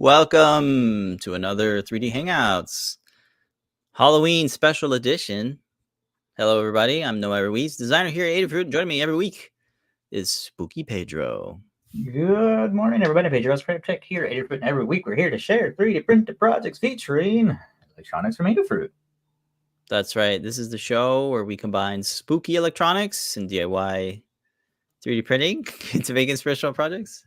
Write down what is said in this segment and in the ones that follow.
Welcome to another 3D Hangouts Halloween special edition. Hello, everybody. I'm Noah Ruiz, designer here at Adafruit. Joining me every week is Spooky Pedro. Good morning, everybody. Pedro's Protect here at Adafruit. Every week, we're here to share 3D printed projects featuring electronics from Adafruit. That's right. This is the show where we combine spooky electronics and DIY 3D printing to make inspirational projects.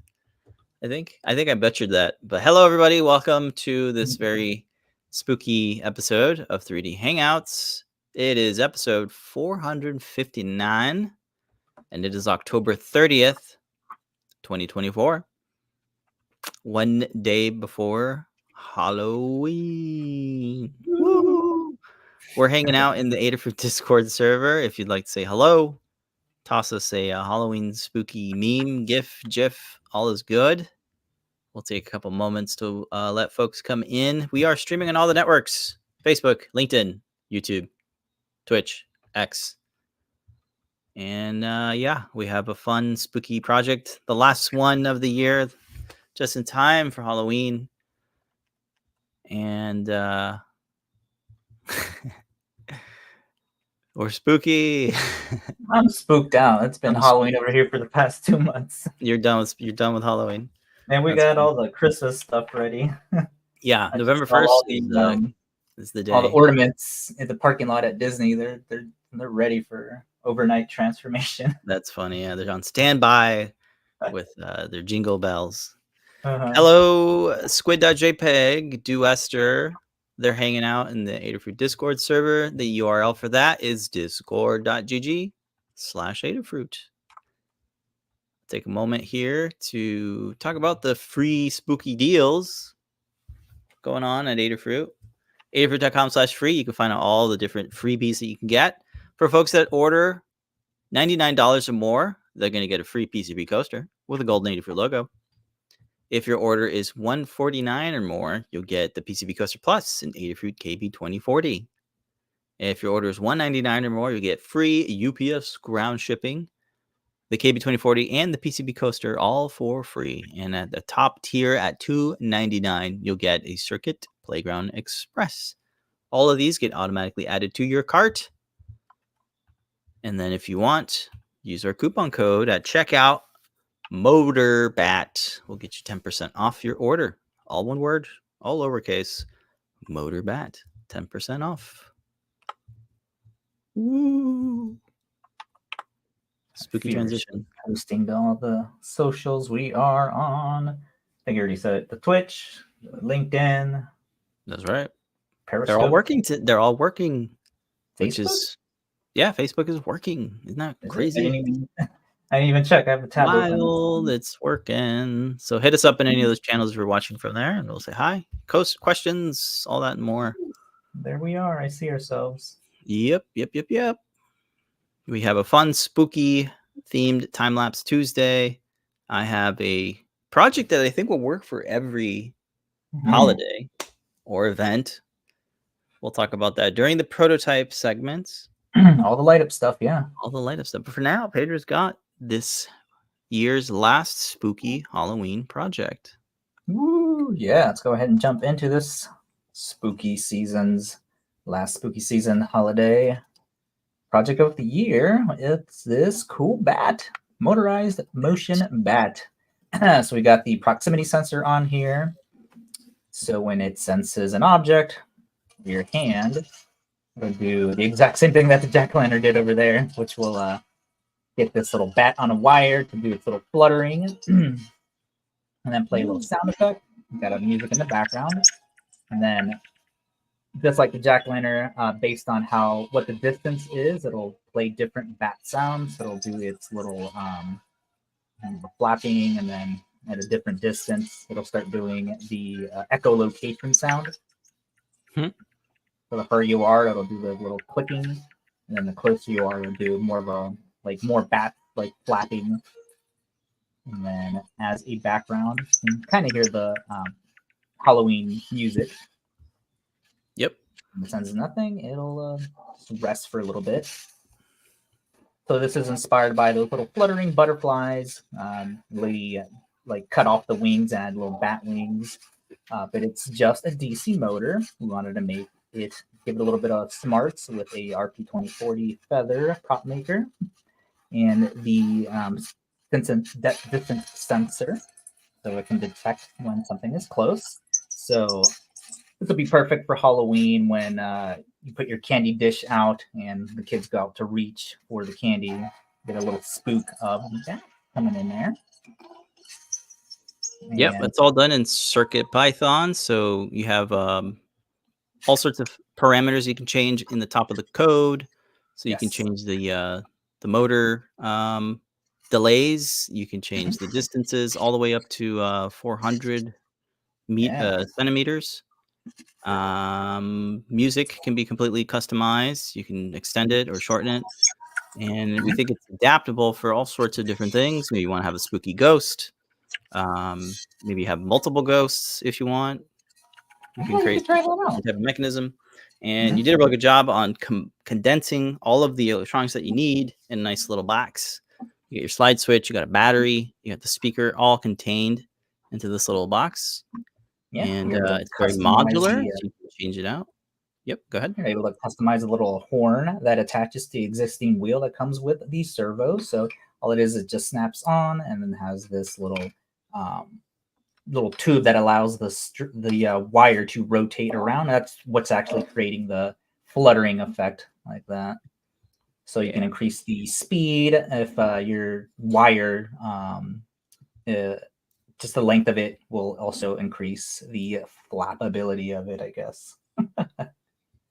I think I butchered that. But hello, everybody. Welcome to this very spooky episode of 3D Hangouts. It is episode 459, and it is October 30th, 2024. One day before Halloween. Woo! We're hanging out in the Adafruit Discord server. If you'd like to say hello, toss us a Halloween spooky meme, GIF, all is good. We'll take a couple moments to let folks come in. We are streaming on all the networks: Facebook, LinkedIn, YouTube, Twitch, X. And yeah, we have a fun, spooky project. The last one of the year, just in time for Halloween. And we're spooky. I'm spooked out. It's been Halloween over here for the past 2 months. You're done with Halloween. And we got all the Christmas stuff ready. Yeah, November 1st is the day. All the ornaments in the parking lot at Disney, they're ready for overnight transformation. That's funny. Yeah, they're on standby with their jingle bells. Uh-huh. Hello, Squid.jpg, Duester. They're hanging out in the Adafruit Discord server. The URL for that is discord.gg/Adafruit. Take a moment here to talk about the free spooky deals going on at Adafruit. Adafruit.com/free. You can find out all the different freebies that you can get. For folks that order $99 or more, they're going to get a free PCB coaster with a golden Adafruit logo. If your order is $149 or more, you'll get the PCB coaster plus an Adafruit KB2040. If your order is $199 or more, you'll get free UPS ground shipping, the KB2040, and the PCB coaster, all for free. And at the top tier at $299, you'll get a Circuit Playground Express. All of these get automatically added to your cart. And then if you want, use our coupon code at checkout, MOTORBAT. We'll get you 10% off your order. All one word, all lowercase, MOTORBAT, 10% off. Woo! Spooky transition. Hosting all the socials we are on. I think I already said it. The Twitch, LinkedIn. That's right. Periscope. They're all working. They're all working. Facebook? Which is, yeah, Facebook is working. Isn't that crazy? I didn't even check. I have a tab open. It's working. So hit us up in any of those channels if you're watching from there, and we'll say hi, questions, all that and more. There we are. I see ourselves. Yep. We have a fun, spooky themed Timelapse Tuesday. I have a project that I think will work for every holiday or event. We'll talk about that during the prototype segments. All the light up stuff, yeah. All the light up stuff. But for now, Pedro's got this year's last spooky Halloween project. Woo! Yeah, let's go ahead and jump into this last spooky season holiday project of the year. It's this cool bat, motorized motion bat. So we got the proximity sensor on here. So when it senses an object, your hand will do the exact same thing that the jack-o'-lantern did over there, which will get this little bat on a wire to do its little fluttering, and then play a little sound effect. We've got a music in the background, and then just like the jack-o'-lantern, based on what the distance is, it'll play different bat sounds. So it'll do its little flapping, and then at a different distance, it'll start doing the echolocation sound. So the further you are, it'll do the little clicking, and then the closer you are, it'll do more of a more bat flapping. And then as a background, you can kind of hear the Halloween music. Yep. If it senses nothing, it'll rest for a little bit. So this is inspired by those little fluttering butterflies. Really cut off the wings and add little bat wings. but it's just a DC motor. We wanted to make it, give it a little bit of smarts with a RP2040 Feather PropMaker and the distance sensor, so it can detect when something is close. So this will be perfect for Halloween when you put your candy dish out and the kids go out to reach for the candy. Get a little spook of that coming in there. Yep, And it's all done in CircuitPython. So you have all sorts of parameters you can change in the top of the code. So you can change the motor delays. You can change the distances all the way up to 400 centimeters. Music can be completely customized. You can extend it or shorten it. And we think it's adaptable for all sorts of different things. Maybe you want to have a spooky ghost. Maybe you have multiple ghosts if you want. You can create some type of mechanism. And you did a real good job on condensing all of the electronics that you need in a nice little box. You get your slide switch, you got a battery, you got the speaker, all contained into this little box. Yeah, and it's very modular, so you can change it out. Yep, go ahead. You're able to customize a little horn that attaches to the existing wheel that comes with the Servo. So all it is, it just snaps on and then has this little little tube that allows the wire to rotate around. That's what's actually creating the fluttering effect like that. So you can increase the speed if your wire, just the length of it will also increase the flappability of it, I guess.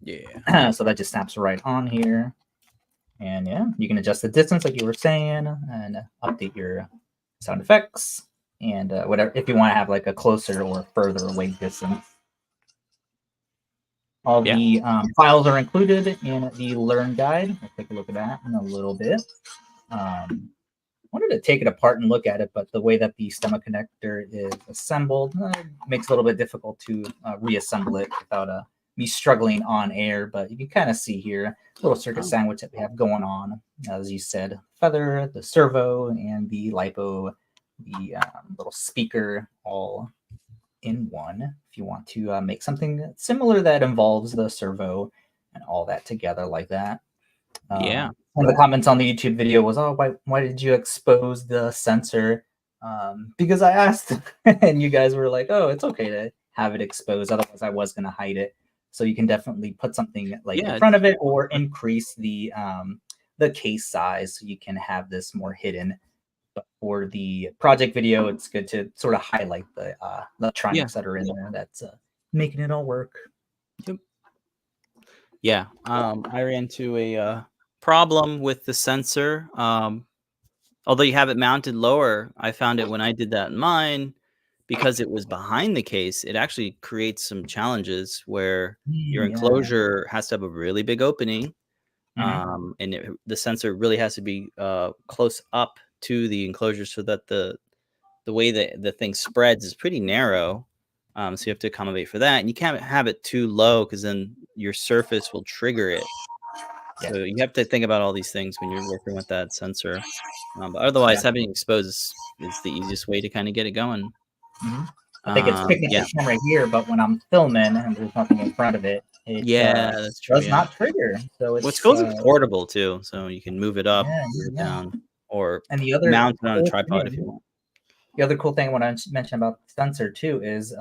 Yeah. So that just snaps right on here. And yeah, you can adjust the distance like you were saying and update your sound effects and whatever, if you want to have like a closer or further away distance. All the files are included in the Learn Guide. We'll take a look at that in a little bit. I wanted to take it apart and look at it, but the way that the stemma connector is assembled makes it a little bit difficult to reassemble it without me struggling on air. But you can kind of see here a little circuit sandwich that we have going on. As you said, Feather, the Servo, and the LiPo, the little speaker, all in one. If you want to make something similar that involves the Servo and all that together like that. One of the comments on the YouTube video was, "Oh, why did you expose the sensor?" Because I asked, and you guys were like, "Oh, it's okay to have it exposed. Otherwise, I was going to hide it." So you can definitely put something like in front of it, or increase the case size so you can have this more hidden. But for the project video, it's good to sort of highlight the electronics that are in there. That's making it all work. Yep. Yeah. I ran into a problem with the sensor. Although you have it mounted lower, I found it when I did that in mine, because it was behind the case, it actually creates some challenges where your enclosure has to have a really big opening. And the sensor really has to be close up to the enclosure so that the way that the thing spreads is pretty narrow. So you have to accommodate for that. And you can't have it too low because then your surface will trigger it. So you have to think about all these things when you're working with that sensor. But otherwise, having it exposed is the easiest way to kind of get it going. I think it's picking up the camera here, but when I'm filming and there's nothing in front of it, it that's true, does not trigger. So it's portable too, so you can move it up, move it down, or mount it on a tripod if you want. The other cool thing I want to mention about the sensor too is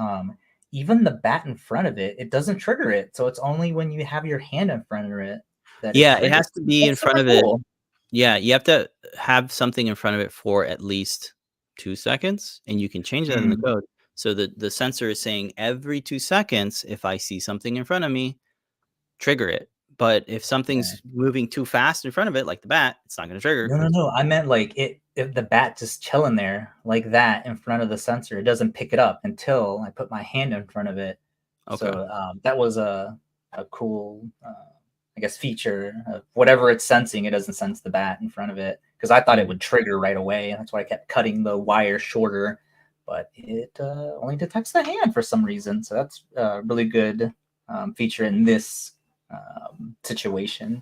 even the bat in front of it, it doesn't trigger it. So it's only when you have your hand in front of it that it has to be in front of it. Yeah, you have to have something in front of it for at least 2 seconds, and you can change that in the code. So the sensor is saying every 2 seconds, if I see something in front of me, trigger it. But if something's moving too fast in front of it, like the bat, it's not going to trigger. No. I meant like if the bat just chilling there like that in front of the sensor, it doesn't pick it up until I put my hand in front of it. Okay. So that was a cool, I guess, feature of whatever it's sensing. It doesn't sense the bat in front of it, because I thought it would trigger right away. That's why I kept cutting the wire shorter. But it only detects the hand for some reason. So that's a really good feature in this situation.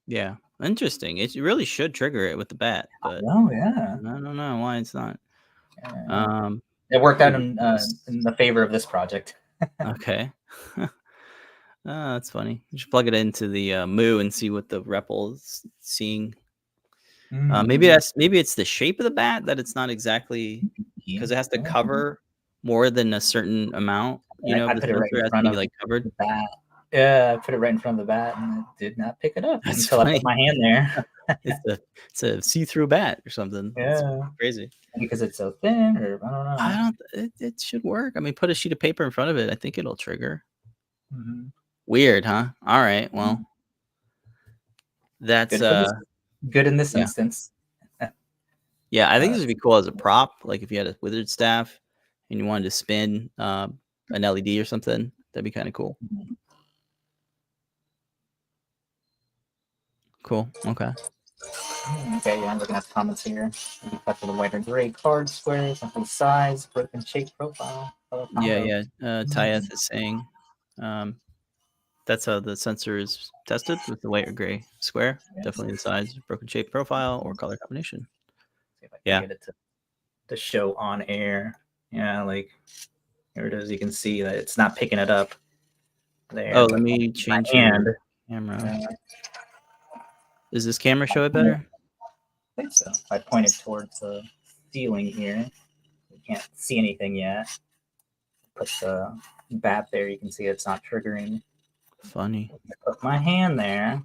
Yeah, interesting. It really should trigger it with the bat, but I don't know why it's not. It worked out Ooh, in the favor of this project. okay. That's funny. You should plug it into the Moo and see what the REPL is seeing. Maybe it's the shape of the bat that it's not exactly, because it has to cover more than a certain amount. You know, I the put it right sensor in has to front be of like covered. the bat. Yeah, I put it right in front of the bat, and it did not pick it up That's until I funny. put my hand there. It's a see-through bat or something. It's Yeah, crazy. because it's so thin, or I don't know. I don't. It should work. I mean, put a sheet of paper in front of it. I think it'll trigger. Mhm. Weird, huh? All right. Well, that's Good for this. Good in this yeah. instance. Yeah, I think this would be cool as a prop. Like if you had a withered staff and you wanted to spin an LED or something, that'd be kind of cool. Cool. Okay. Okay, yeah, I'm looking at the comments here. We cut for the white or gray card squares, something size, broken shape profile. Yeah. Tyeth is saying that's how the sensor is tested with the white or gray square. Yes. Definitely the size, broken shape profile, or color combination. See if I can Yeah. get it to show on air. Yeah, like here it is. You can see that it's not picking it up there. Oh, let me change your camera. Does this camera show it better? I think so. I pointed towards the ceiling here. You can't see anything yet. Put the bat there. You can see it's not triggering. Funny. I put my hand there.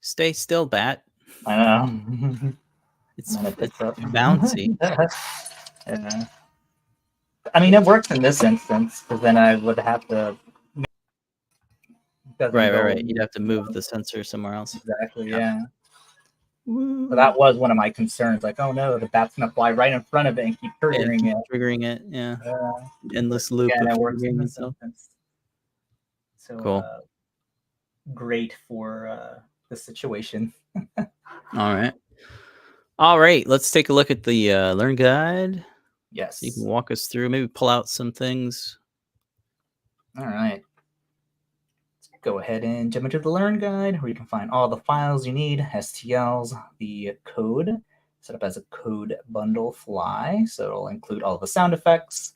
Stay still, bat. I know. It's up. bouncy. Yeah. I mean, it works in this instance, because then I would have to. Right. You'd have to move the sensor somewhere else. Exactly. Yeah. So that was one of my concerns. Like, oh no, the bat's gonna fly right in front of it and keep triggering it. Triggering it. Yeah. Endless loop of it works in triggering this itself. instance. So Cool. Great for the situation. All right. Let's take a look at the Learn Guide. Yes. You can walk us through, maybe pull out some things. All right. Let's go ahead and jump into the Learn Guide, where you can find all the files you need, STLs, the code, set up as a code bundle fly. So it'll include all the sound effects,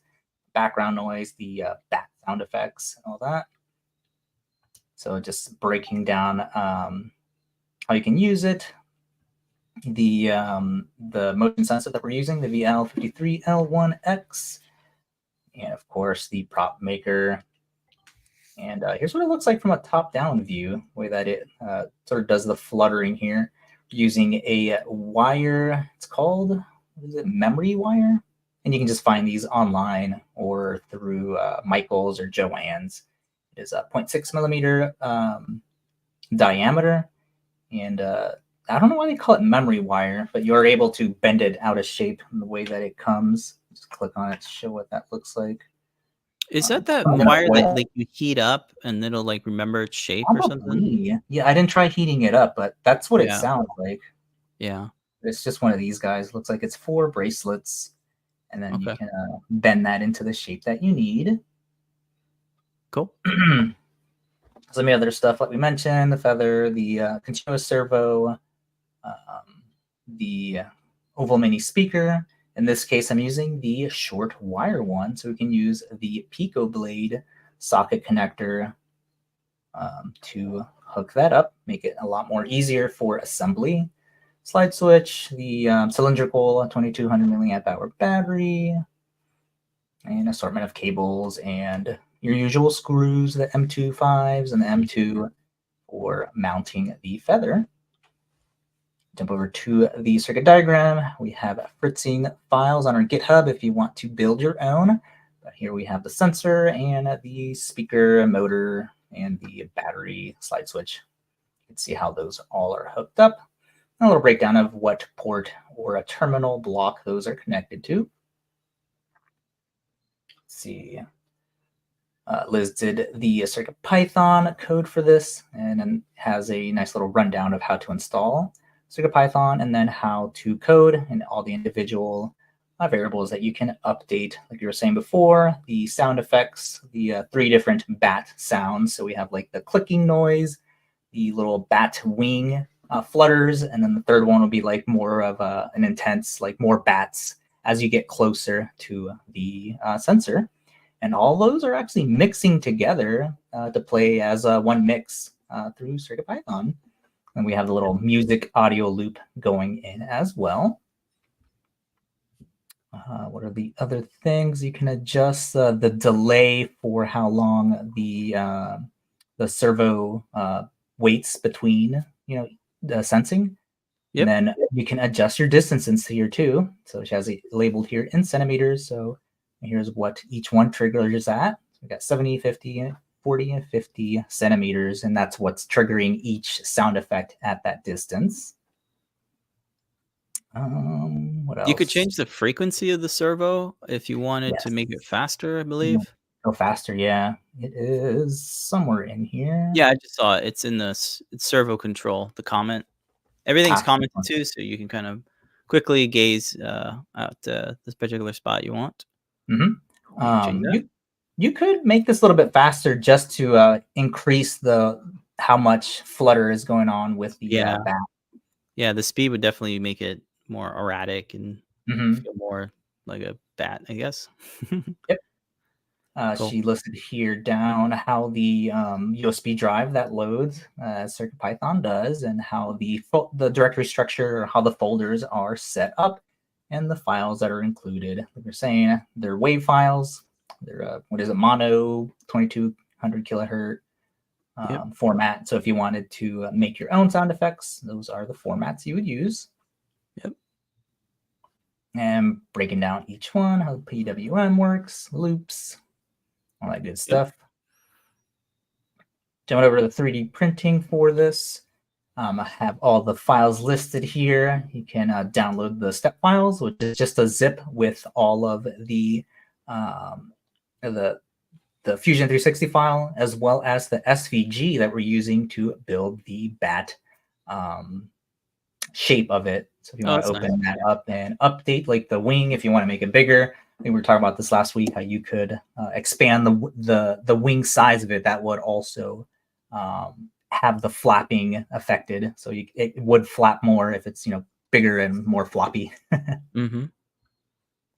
background noise, the bat sound effects, and all that. So just breaking down how you can use it, the motion sensor that we're using, the VL53L1X, and of course the PropMaker. And here's what it looks like from a top-down view, the way that it sort of does the fluttering here, using a wire. It's called, what is it, memory wire? And you can just find these online or through Michael's or Joann's. It is a 0.6 millimeter diameter, and I don't know why they call it memory wire, but you're able to bend it out of shape in the way that it comes. Just click on it to show what that looks like. Is that wire that like you heat up and it'll like remember its shape or something? Yeah, I didn't try heating it up, but that's what it sounds like. Yeah. It's just one of these guys. Looks like it's 4 bracelets, and then you can bend that into the shape that you need. Cool. Some other stuff like we mentioned, the feather, the continuous servo, the oval mini speaker. In this case, I'm using the short wire one, so we can use the Pico blade socket connector to hook that up, make it a lot more easier for assembly. Slide switch, the cylindrical 2200 milliamp hour battery, and assortment of cables and your usual screws, the M25s and the M2 for mounting the feather. Jump over to the circuit diagram. We have fritzing files on our GitHub if you want to build your own. But here we have the sensor and the speaker, motor, and the battery slide switch. You can see how those all are hooked up. A little breakdown of what port or a terminal block those are connected to. Let's see. Liz did the CircuitPython code for this, and then has a nice little rundown of how to install CircuitPython and then how to code and all the individual variables that you can update. Like you were saying before, the sound effects, the 3 different bat sounds. So we have like the clicking noise, the little bat wing flutters, and then the third one will be like more of an intense, like more bats as you get closer to the sensor. And all those are actually mixing together to play as one mix through CircuitPython. And we have the little music audio loop going in as well. What are the other things? You can adjust the delay for how long the servo waits between, the sensing. Yep. And then you can adjust your distances here too. So it has it labeled here in centimeters. So here's what each one triggers at. So we got 70, 50, 40, and 50 centimeters, and that's what's triggering each sound effect at that distance. What else? You could change the frequency of the servo if you wanted to make it faster, I believe. Go faster, yeah. It is somewhere in here. Yeah, I just saw it. It's in the servo control, the comment. Everything's commented too, so you can kind of quickly gaze out this particular spot you want. You could make this a little bit faster just to increase how much flutter is going on with the bat. Yeah, the speed would definitely make it more erratic and feel more like a bat, I guess. Yep. Cool. She listed here down how the USB drive that loads, as CircuitPython does, and how the directory structure, or how the folders are set up, and the files that are included. Like we're saying, they're WAV files. They're mono 2200 kilohertz format. So if you wanted to make your own sound effects, those are the formats you would use. Yep. And breaking down each one, how the PWM works, loops, all that good stuff. Jumping over to the 3D printing for this. I have all the files listed here. You can download the step files, which is just a zip with all of the Fusion 360 file, as well as the SVG that we're using to build the bat shape of it. So if you want to open that up and update like the wing, if you want to make it bigger, I think we were talking about this last week, how you could expand the wing size of it. That would also have the flapping affected. So it would flap more if it's bigger and more floppy.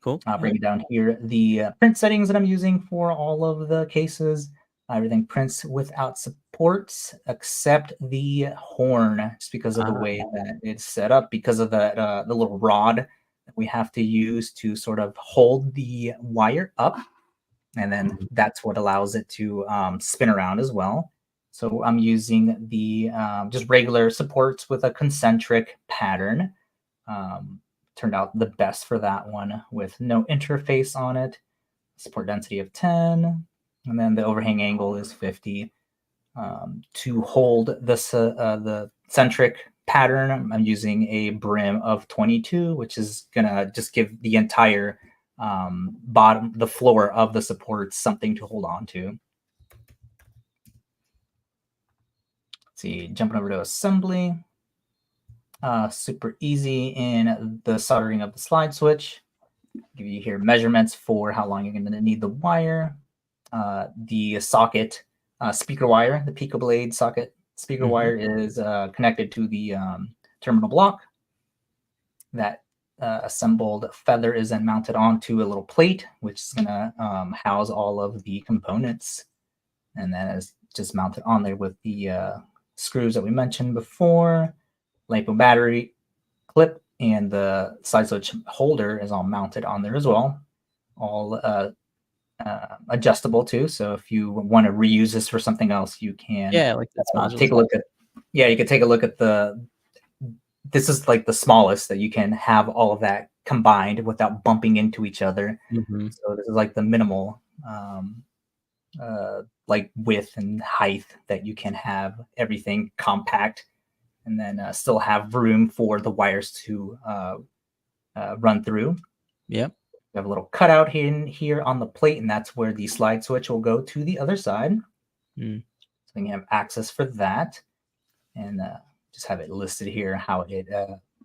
Cool. I'll bring it down here. The print settings that I'm using for all of the cases, everything prints without supports except the horn, just because of the way that it's set up, because of the little rod that we have to use to sort of hold the wire up. And then that's what allows it to spin around as well. So I'm using the just regular supports with a concentric pattern. Turned out the best for that one with no interface on it. Support density of 10, and then the overhang angle is 50. To hold the centric pattern, I'm using a brim of 22, which is gonna just give the entire the floor of the supports something to hold on to. Let's see, jumping over to assembly. Super easy in the soldering of the slide switch. Give you here measurements for how long you're going to need the wire. The socket speaker wire, the Pico Blade socket speaker wire is connected to the terminal block. That assembled feather is then mounted onto a little plate, which is going to house all of the components. And that is just mounted on there with the screws that we mentioned before. LiPo battery clip and the slide switch holder is all mounted on there as well. All adjustable too. So if you want to reuse this for something else, you can take a look at. Yeah, you can take a look at this is like the smallest that you can have all of that combined without bumping into each other. So this is like the minimal like width and height that you can have everything compact, and then still have room for the wires to run through. Yep. We have a little cutout here on the plate, and that's where the slide switch will go to the other side. So you have access for that, and just have it listed here how it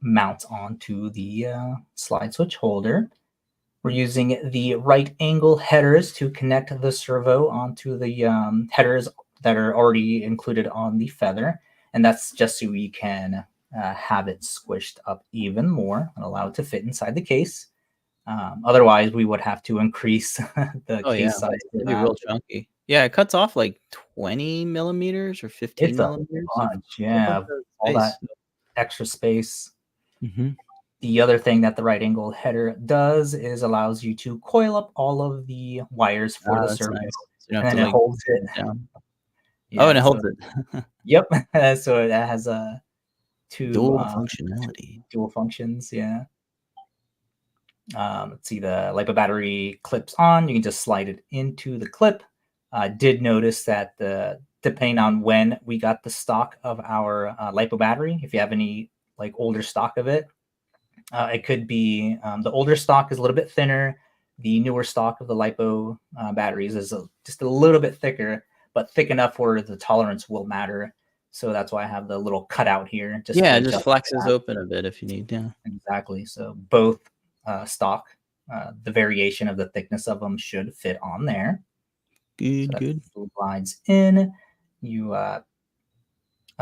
mounts onto the slide switch holder. We're using the right angle headers to connect the servo onto the headers that are already included on the Feather. And that's just so we can have it squished up even more and allow it to fit inside the case. Otherwise, we would have to increase the case size. It'd be real chunky. Yeah, it cuts off like 20 millimeters or 15 It's millimeters. a bunch, yeah, all that extra space. The other thing that the right angle header does is allows you to coil up all of the wires for the Servo. Nice. So and then it holds it down. Yeah, and it holds it. Yep. So it has two Dual functionality. Dual functions, yeah. Let's see, the LiPo battery clips on. You can just slide it into the clip. Did notice that depending on when we got the stock of our LiPo battery, if you have any like older stock of it, it could be the older stock is a little bit thinner. The newer stock of the LiPo batteries is just a little bit thicker, but thick enough where the tolerance will matter. So that's why I have the little cutout here. Just it just flexes open a bit if you need. Yeah, exactly. So both stock, the variation of the thickness of them should fit on there. Good. Slides in. You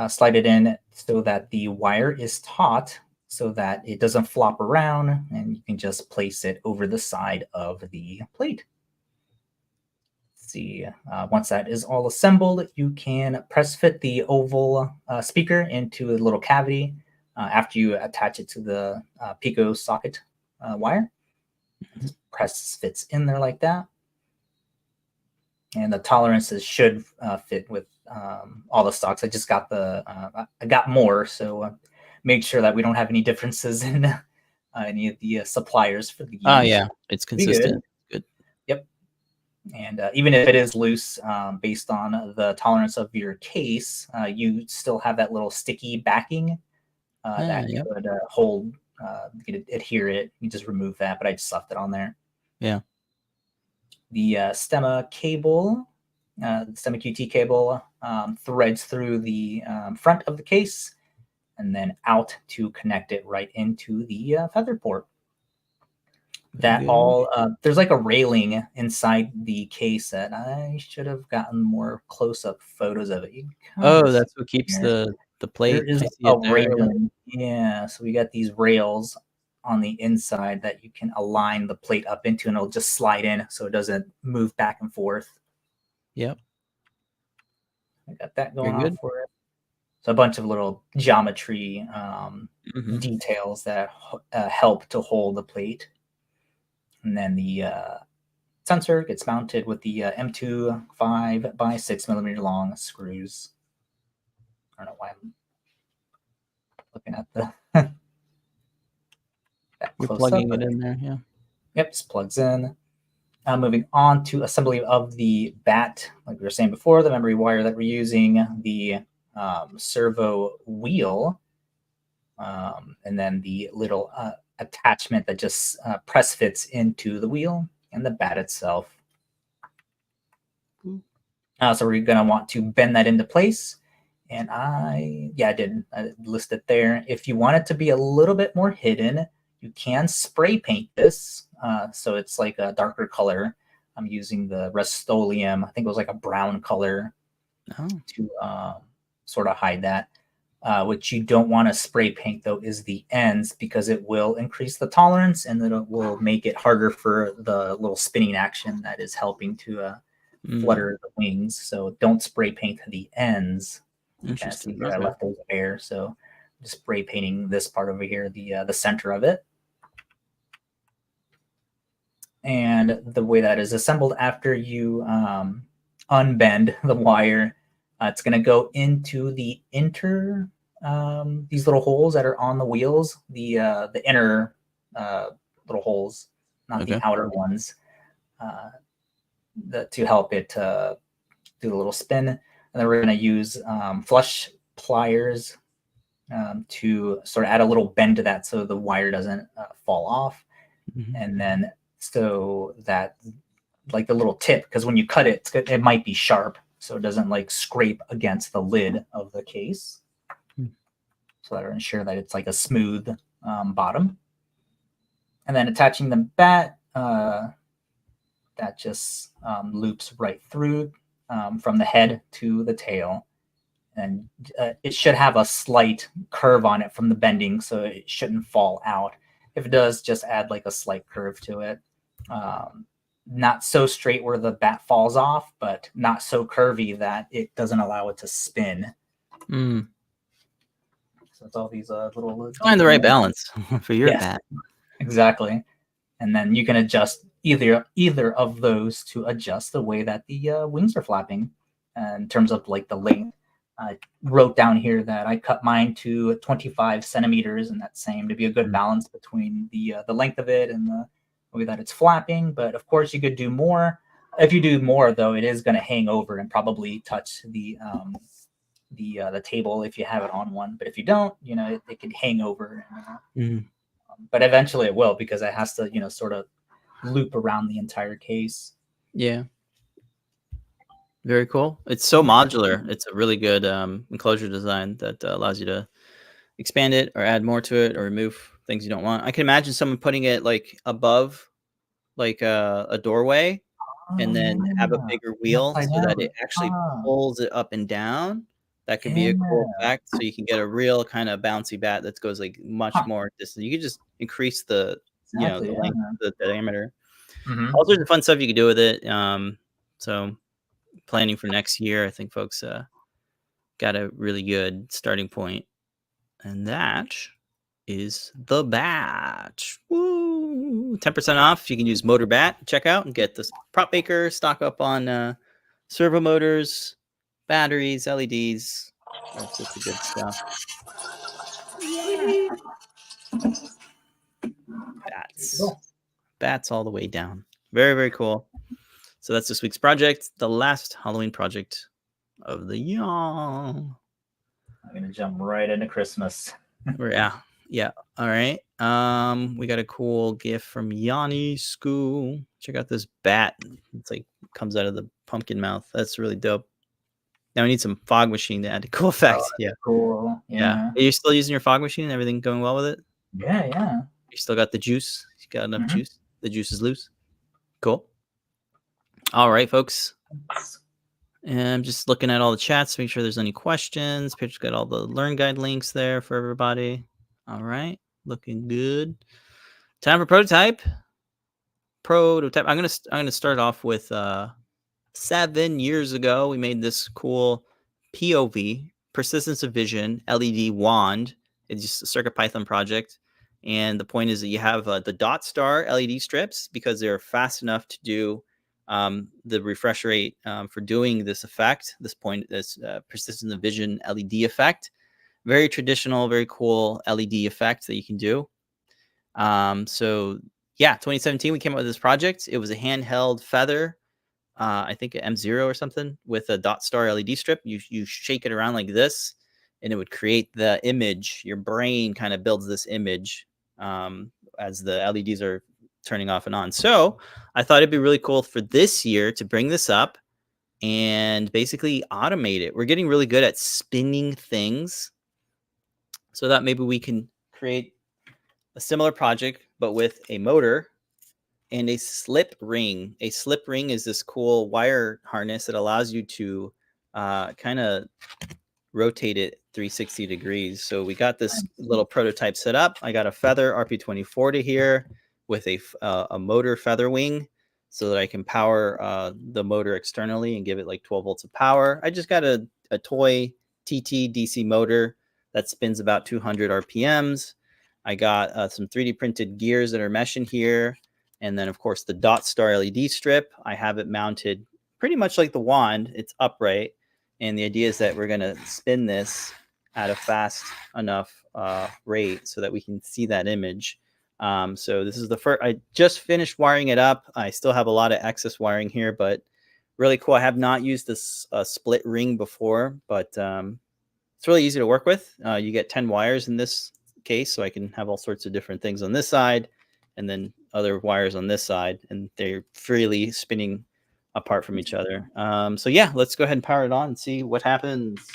slide it in so that the wire is taut, so that it doesn't flop around, and you can just place it over the side of the plate. Let's see, once that is all assembled, you can press fit the oval speaker into a little cavity after you attach it to the Pico socket wire. Just press fits in there like that. And the tolerances should fit with all the stocks. I just got I got more, so make sure that we don't have any differences in any of the suppliers for the use. Oh yeah, it's consistent. Good. Yep. And even if it is loose, based on the tolerance of your case, you still have that little sticky backing that could hold, you could adhere it. You just remove that, but I just left it on there. Yeah. The stemma cable, the stemma QT cable threads through the front of the case and then out to connect it right into the feather port. That all, there's like a railing inside the case that I should have gotten more close-up photos of it. That's what keeps the plate. There is a railing. Yeah, so we got these rails on the inside that you can align the plate up into, and it'll just slide in so it doesn't move back and forth. Yep. I got that going on for it. So a bunch of little geometry details that help to hold the plate. And then the sensor gets mounted with the M2 5 by 6 millimeter long screws. I don't know why I'm looking at the You're plugging it in there, yeah. Yep, just plugs in. Moving on to assembly of the bat. Like we were saying before, the memory wire that we're using, the servo wheel, and then the little attachment that just press fits into the wheel, and the bat itself. So we're going to want to bend that into place. And I did list it there. If you want it to be a little bit more hidden, you can spray paint this. So it's like a darker color. I'm using the Rust-Oleum. I think it was like a brown color to sort of hide that. What you don't want to spray paint, though, is the ends, because it will increase the tolerance and then it will make it harder for the little spinning action that is helping to flutter the wings. So don't spray paint the ends. Interesting. I left those bare, so I'm just spray painting this part over here, the center of it. And the way that is assembled after you unbend the wire, it's going to go into the these little holes that are on the wheels, the inner little holes, not the outer ones, to help it do a little spin. And then we're going to use flush pliers to sort of add a little bend to that so the wire doesn't fall off. And then so that like the little tip, because when you cut it, it might be sharp, so it doesn't like scrape against the lid of the case. So that will ensure that it's like a smooth bottom. And then attaching the bat, that just loops right through from the head to the tail. and it should have a slight curve on it from the bending, so it shouldn't fall out. If it does, just add like a slight curve to it. Not so straight where the bat falls off, but not so curvy that it doesn't allow it to spin. Mm. So it's all these little... Find the right balance for your bat. Exactly. And then you can adjust either of those to adjust the way that the wings are flapping in terms of like the length. I wrote down here that I cut mine to 25 centimeters, and that's same to be a good balance between the length of it and the way that it's flapping. But of course, you could do more. If you do more, though, it is going to hang over and probably touch the table if you have it on one. But if you don't, you know, it could hang over. But eventually it will, because it has to, you know, sort of loop around the entire case. Yeah. Very cool. It's so modular. It's a really good enclosure design that allows you to expand it or add more to it or remove things you don't want. I can imagine someone putting it like above like a doorway and then have a bigger wheel so that it actually pulls it up and down. That could be a cool effect. So you can get a real kind of bouncy bat that goes like much more distant. You could just increase the, you know, the length, the diameter. All sorts of fun stuff you could do with it. So planning for next year, I think folks got a really good starting point. And that is the bat. Woo! 10% off. You can use Motor Bat. Check out and get this PropMaker. Stock up on servo motors, batteries, LEDs. All sorts of good stuff. Bats all the way down. Very, very cool. So that's this week's project, the last Halloween project of the year. I'm going to jump right into Christmas. Yeah. All right. We got a cool gift from Yanni School. Check out this bat. It's like comes out of the pumpkin mouth. That's really dope. Now we need some fog machine to add a cool effect. Cool. Yeah. Are you still using your fog machine and everything going well with it? Yeah. You still got the juice? You got enough juice? The juice is loose. Cool. All right, folks. And I'm just looking at all the chats to make sure there's any questions. Pitch got all the Learn Guide links there for everybody. All right. Looking good. Time for prototype. I'm gonna start off with 7 years ago. We made this cool POV, Persistence of Vision, LED wand. It's just a CircuitPython project. And the point is that you have the DotStar LED strips because they're fast enough to do the refresh rate for doing this effect. This Persistence of Vision LED effect. Very traditional, very cool LED effect that you can do. So yeah, 2017, we came up with this project. It was a handheld Feather, I think an M0 or something, with a DotStar LED strip. You shake it around like this, and it would create the image. Your brain kind of builds this image as the LEDs are turning off and on. So I thought it'd be really cool for this year to bring this up and basically automate it. We're getting really good at spinning things, so that maybe we can create a similar project, but with a motor and a slip ring. A slip ring is this cool wire harness that allows you to kind of rotate it 360 degrees. So we got this little prototype set up. I got a Feather RP2040 here with a motor FeatherWing so that I can power the motor externally and give it like 12 volts of power. I just got a toy TT DC motor that spins about 200 RPMs. I got some 3D printed gears that are meshing here. And then, of course, the DotStar LED strip. I have it mounted pretty much like the wand. It's upright. And the idea is that we're going to spin this at a fast enough rate so that we can see that image. So this is the first. I just finished wiring it up. I still have a lot of excess wiring here, but really cool. I have not used this split ring before, but it's really easy to work with. You get 10 wires in this case, so I can have all sorts of different things on this side and then other wires on this side, and they're freely spinning apart from each other. So yeah, let's go ahead and power it on and see what happens.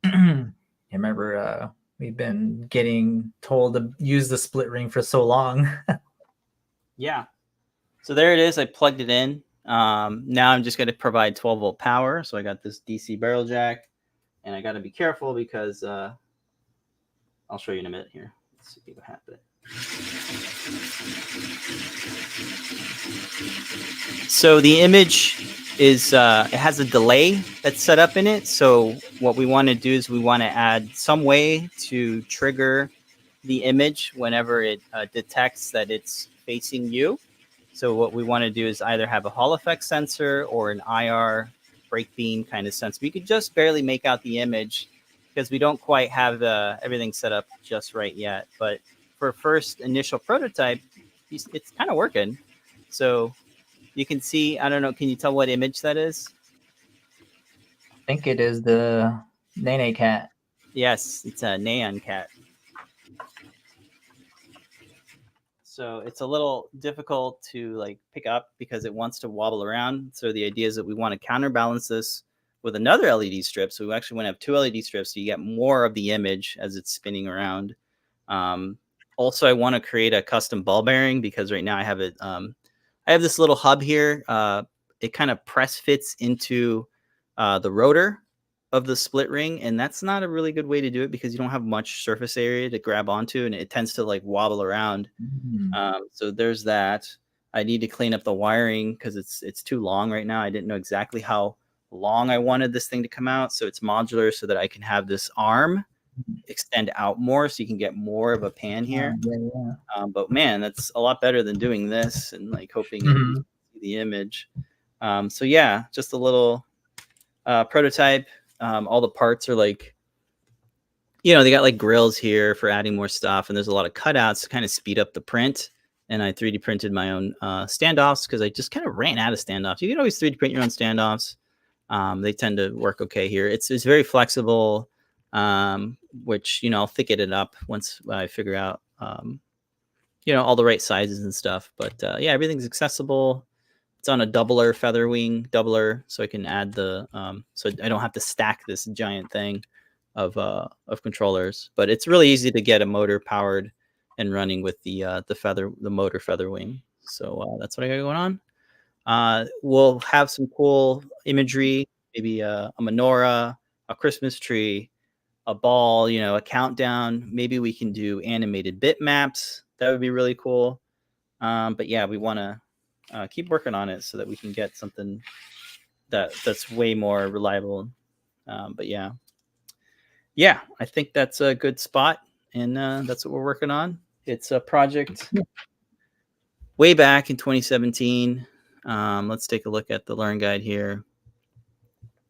I remember we've been getting told to use the split ring for so long. Yeah. So there it is. I plugged it in. Now I'm just going to provide 12 volt power. So I got this DC barrel jack. And I got to be careful because I'll show you in a minute here. Let's see what happens. So the image is it has a delay that's set up in it. So what we want to do is we want to add some way to trigger the image whenever it detects that it's facing you. So what we want to do is either have a Hall effect sensor or an IR break beam kind of sensor. We could just barely make out the image because we don't quite have everything set up just right yet. But for first initial prototype, it's kind of working. So you can see, I don't know, can you tell what image that is? I think it is the Nene cat. Yes, it's a neon cat. So it's a little difficult to like pick up because it wants to wobble around. So the idea is that we want to counterbalance this with another LED strip. So we actually want to have two LED strips so you get more of the image as it's spinning around. Also, I want to create a custom ball bearing because right now I have it. I have this little hub here. It kind of press fits into the rotor of the split ring, and that's not a really good way to do it because you don't have much surface area to grab onto, and it tends to like wobble around. So there's that. I need to clean up the wiring because it's too long right now. I didn't know exactly how long I wanted this thing to come out, so it's modular so that I can have this arm extend out more so you can get more of a pan here. But man, that's a lot better than doing this and like hoping you see the image. So yeah, just a little prototype. All the parts are like, you know, they got like grills here for adding more stuff, and there's a lot of cutouts to kind of speed up the print. And I 3D printed my own standoffs because I just kind of ran out of standoffs. You can always 3D print your own standoffs. They tend to work okay here. It's very flexible, which, you know, I'll thicken it up once I figure out, you know, all the right sizes and stuff. But yeah, everything's accessible. It's on a FeatherWing doubler, so I can add the so I don't have to stack this giant thing of controllers. But it's really easy to get a motor powered and running with the motor FeatherWing. So that's what I got going on. We'll have some cool imagery, maybe a menorah, a Christmas tree, a ball, you know, a countdown. Maybe we can do animated bitmaps. That would be really cool. But yeah, we want to keep working on it so that we can get something that's way more reliable. But yeah, I think that's a good spot, and that's what we're working on. It's a project way back in 2017. Let's take a look at the Learn Guide here.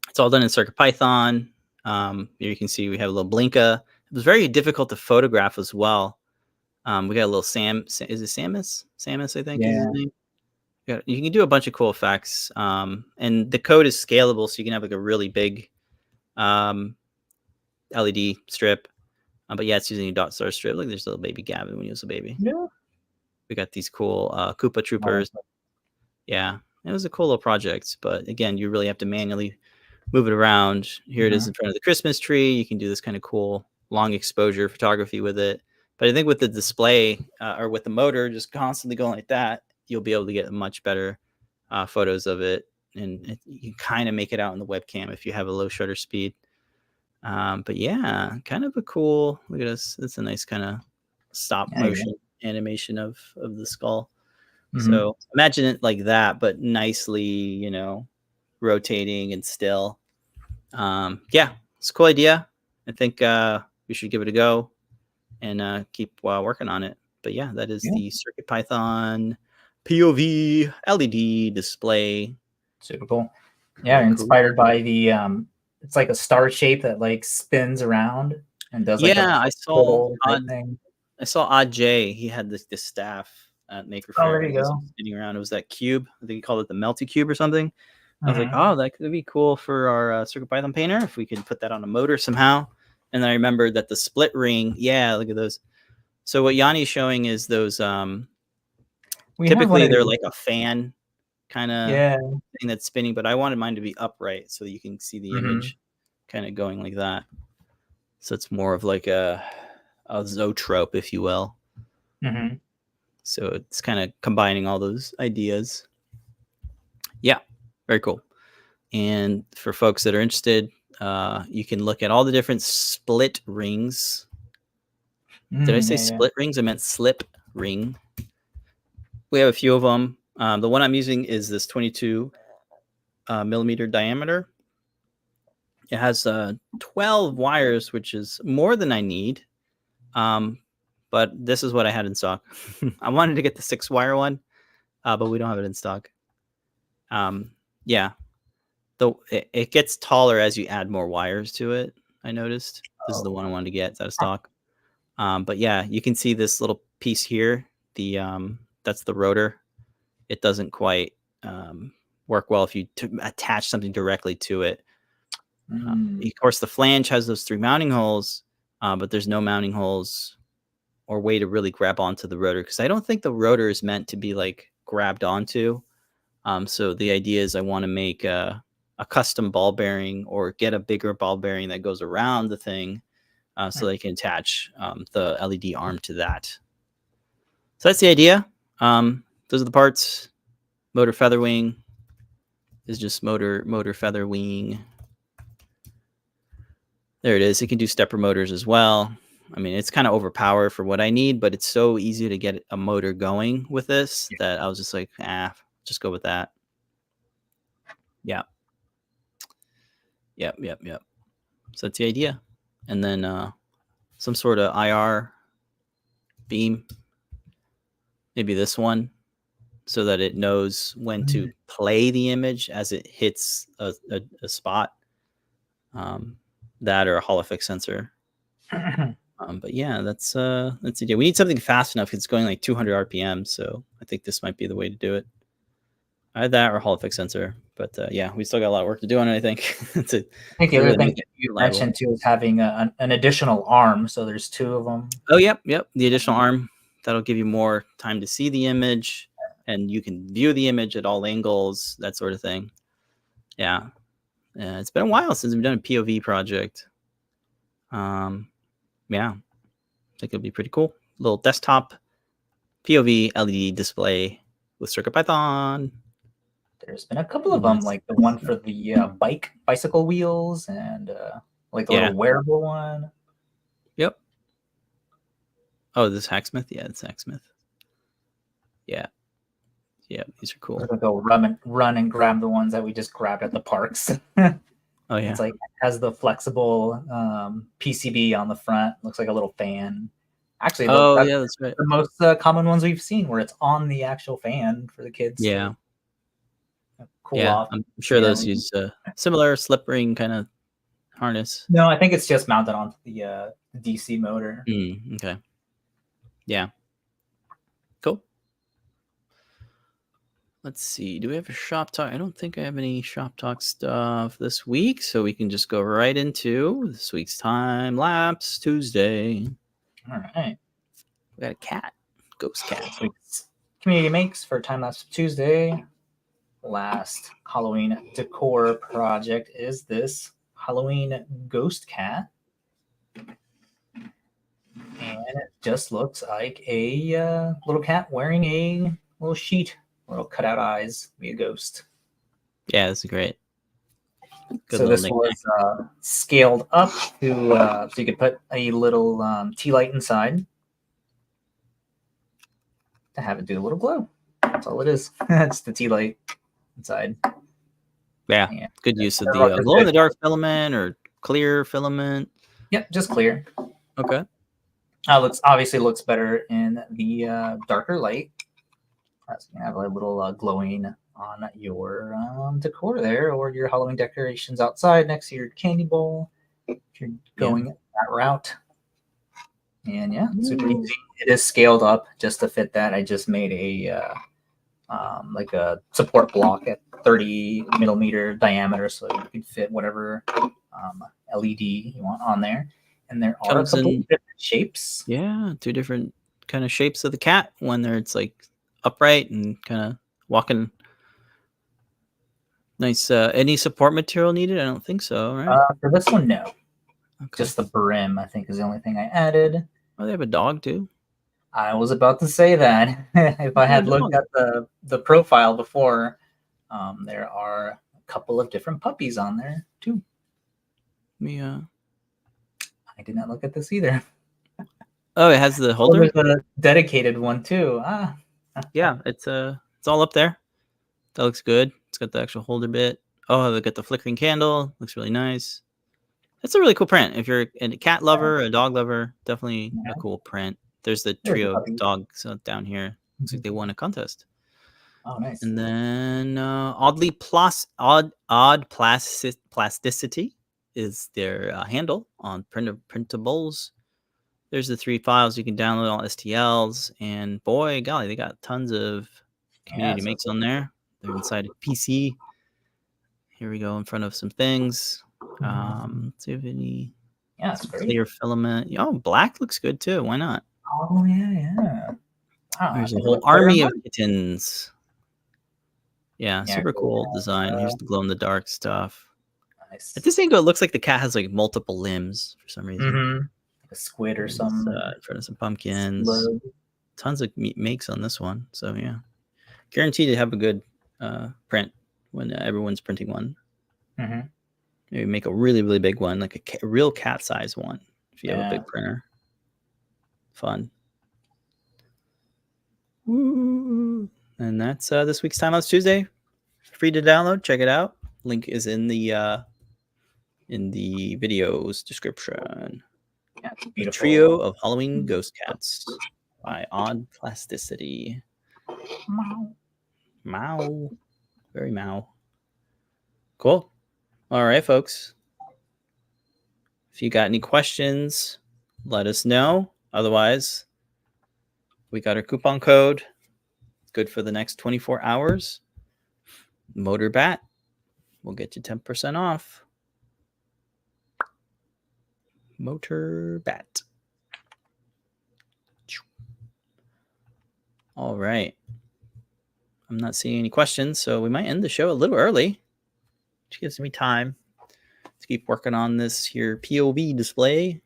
It's all done in CircuitPython. Here you can see we have a little Blinka. It was very difficult to photograph as well. We got a little is it Samus? Samus, I think is his name. You can do a bunch of cool effects, and the code is scalable, so you can have like a really big LED strip. But yeah, it's using a DotStar strip. Look, there's a little baby Gavin when he was a baby. Yeah. We got these cool Koopa Troopers. Yeah, it was a cool little project. But again, you really have to manually move it around. Here it is in front of the Christmas tree. You can do this kind of cool long exposure photography with it. But I think with the display or with the motor just constantly going like that, you'll be able to get much better photos of it. And you kind of make it out in the webcam if you have a low shutter speed. But yeah, kind of a cool, look at this. It's a nice kind of stop motion animation of the skull. So imagine it like that, but nicely, you know, rotating and still. Yeah, it's a cool idea. I think we should give it a go and keep working on it. But yeah, that is the CircuitPython POV LED display. Super cool. Yeah, inspired by the it's like a star shape that like spins around and does like I saw Odd J. He had this staff at Maker Faire. There you go. Spinning around. It was that cube. I think he called it the Melty Cube or something. I was like, oh, that could be cool for our CircuitPython painter if we could put that on a motor somehow. And then I remembered that the split ring, look at those. So what Yanni's showing is those, typically they're like a fan kind of thing that's spinning, but I wanted mine to be upright so that you can see the image kind of going like that. So it's more of like a zoetrope, if you will. So it's kind of combining all those ideas. Yeah, very cool. And for folks that are interested, you can look at all the different split rings. Did I say split rings? I meant slip ring. We have a few of them. The one I'm using is this 22 millimeter diameter. It has 12 wires, which is more than I need. But this is what I had in stock. I wanted to get the 6-wire one, but we don't have it in stock. Yeah, it gets taller as you add more wires to it. I noticed this is the one I wanted to get. It's out of stock. But yeah, you can see this little piece here. That's the rotor. It doesn't quite work well if you attach something directly to it. Of course, the flange has those 3 mounting holes, but there's no mounting holes or way to really grab onto the rotor, because I don't think the rotor is meant to be like grabbed onto. So the idea is I want to make a custom ball bearing or get a bigger ball bearing that goes around the thing, so they can attach the LED arm to that. So that's the idea. Those are the parts. Motor FeatherWing is just motor FeatherWing. There it is. It can do stepper motors as well. I mean, it's kind of overpowered for what I need, but it's so easy to get a motor going with this that I was just like, just go with that. Yeah. Yep. So that's the idea. And then some sort of IR beam, maybe this one, so that it knows when to play the image as it hits a spot. That or a Hall effect sensor. But yeah, that's the idea. We need something fast enough. It's going like 200 RPM, so I think this might be the way to do it. Either that or Hall effect sensor. But yeah, we still got a lot of work to do on it, I think. I think the other thing that you mentioned too is having an additional arm. So there's 2 of them. Oh, yep. The additional arm. That'll give you more time to see the image, and you can view the image at all angles, that sort of thing. Yeah. It's been a while since we've done a POV project. Yeah, I think it'll be pretty cool. Little desktop POV LED display with CircuitPython. There's been a couple of them, like the one for the bicycle wheels, and like the little wearable one. Yep. Oh, this Hacksmith? Yeah, it's Hacksmith. Yeah, these are cool. We're gonna go run and grab the ones that we just grabbed at the parks. Oh yeah, it's like it has the flexible PCB on the front. Looks like a little fan. Actually, that's right. The most common ones we've seen where it's on the actual fan for the kids. Yeah. Cool off. I'm sure those use a similar slip ring kind of harness. No, I think it's just mounted onto the DC motor. Okay. Yeah. Cool. Let's see. Do we have a shop talk? I don't think I have any shop talk stuff this week, so we can just go right into this week's Timelapse Tuesday. All right. We got a cat, ghost cat. This week's community makes for Timelapse Tuesday. Last Halloween decor project is this Halloween ghost cat. And it just looks like a little cat wearing a little sheet. Little cutout eyes, be a ghost. Yeah, this is great. So this was scaled up to so you could put a little tea light inside to have it do a little glow. That's all it is. It's the tea light inside. Yeah, good use of the glow in the dark filament or clear filament. Yep, just clear. Okay. Obviously looks better in the darker light. So you can have a little glowing on your decor there, or your Halloween decorations outside next to your candy bowl, if you're going that route. And yeah, super easy. It is scaled up just to fit that. I just made a like a support block at 30 millimeter diameter, so you could fit whatever LED you want on there. And there are a couple of different shapes. Yeah, 2 different kind of shapes of the cat. One there, it's like upright and kind of walking. Nice. Any support material needed? I don't think so, right? For this one, no. Okay. Just the brim, I think, is the only thing I added. Oh, they have a dog too. I was about to say that. If I had looked at the profile before, there are a couple of different puppies on there too. I did not look at this either. Oh, it has the Oh, holder. there's a dedicated one too. Ah. Yeah, it's all up there. That looks good. It's got the actual holder bit. Oh, they got the flickering candle. Looks really nice. That's a really cool print. If you're a cat lover, a dog lover, definitely a cool print. There's the trio of dogs down here. Looks like they won a contest. Oh, nice. And then odd plasticity is their handle on printables. There's the 3 files you can download, all STLs, and boy, golly, they got tons of community makes on there. They're inside a PC. Here we go in front of some things. Let's see if any clear filament. Oh, black looks good too. Why not? Oh yeah. Wow, there's a whole army of kittens. Yeah, super cool design. Here's the glow in the dark stuff. Nice. At this angle, it looks like the cat has like multiple limbs for some reason. A squid or something. In front of some pumpkins. Tons of makes on this one. So yeah, guaranteed to have a good print when everyone's printing one. Maybe make a really, really big one, like a real cat size one if you have a big printer. Fun. Woo. And that's this week's Timelapse Tuesday. Free to download. Check it out. Link is in the video's description. Yeah, a trio of Halloween ghost cats by OddPlasticity. Mow. Very mow. Cool. All right, folks. If you got any questions, let us know. Otherwise, we got our coupon code. Good for the next 24 hours. Motor Bat. We'll get you 10% off. Motor Bat. All right. I'm not seeing any questions, so we might end the show a little early, which gives me time to keep working on this here POV display.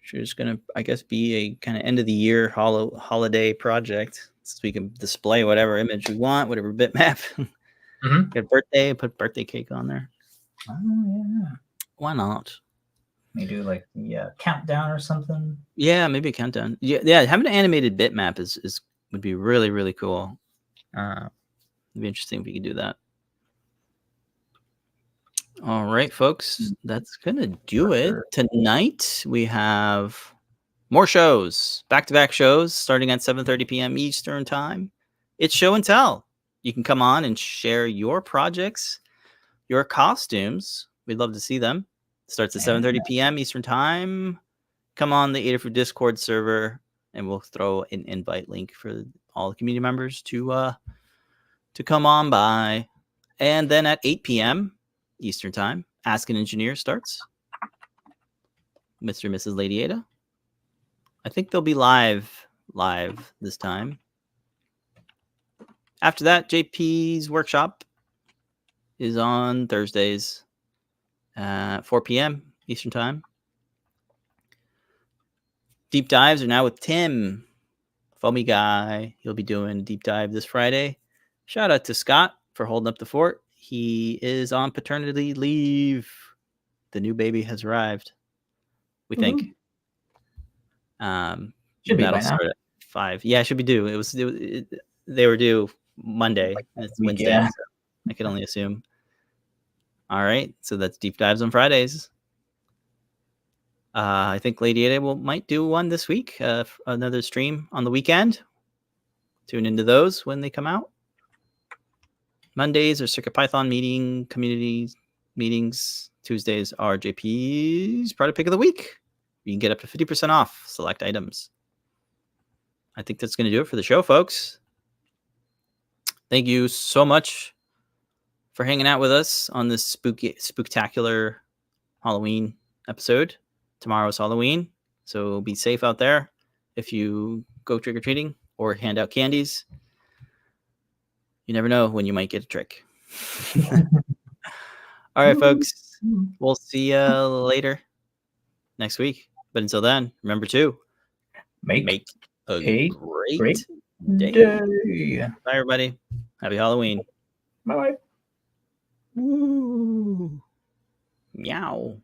Which is going to, I guess, be a kind of end of the year holiday project. So we can display whatever image we want, whatever bitmap. Get birthday, put birthday cake on there. Oh, yeah. Why not? Maybe do like the countdown or something. Yeah, maybe a countdown. Yeah, having an animated bitmap would be really, really cool. It'd be interesting if we could do that. All right, folks, that's gonna do it. Tonight we have more shows, back-to-back shows starting at 7:30 p.m. Eastern time. It's show and tell. You can come on and share your projects, your costumes. We'd love to see them. Starts at 7:30 p.m. Eastern time. Come on the Adafruit Discord server, and we'll throw an invite link for all the community members to come on by. And then at 8 p.m. Eastern time, Ask an Engineer starts. Mr. and Mrs. Lady Ada. I think they'll be live this time. After that, JP's workshop is on Thursdays at 4 p.m. Eastern time. Deep dives are now with Tim, Foamy Guy. He'll be doing a deep dive this Friday. Shout out to Scott for holding up the fort. He is on paternity leave. The new baby has arrived. We think. Should be that'll by now. start at 5. Yeah, it should be due. They were due Monday. It's Wednesday. Yeah. So I can only assume. All right, so that's deep dives on Fridays. I think Lady Ada might do one this week. Another stream on the weekend. Tune into those when they come out. Mondays are CircuitPython community meetings. Tuesdays are JP's product pick of the week. You can get up to 50% off select items. I think that's going to do it for the show, folks. Thank you so much for hanging out with us on this spooktacular Halloween episode. Tomorrow's Halloween, so be safe out there if you go trick-or-treating or hand out candies. You never know when you might get a trick. All right, folks. We'll see you later next week. But until then, remember to make a great day. Bye, everybody. Happy Halloween. Bye-bye. Woo. Meow.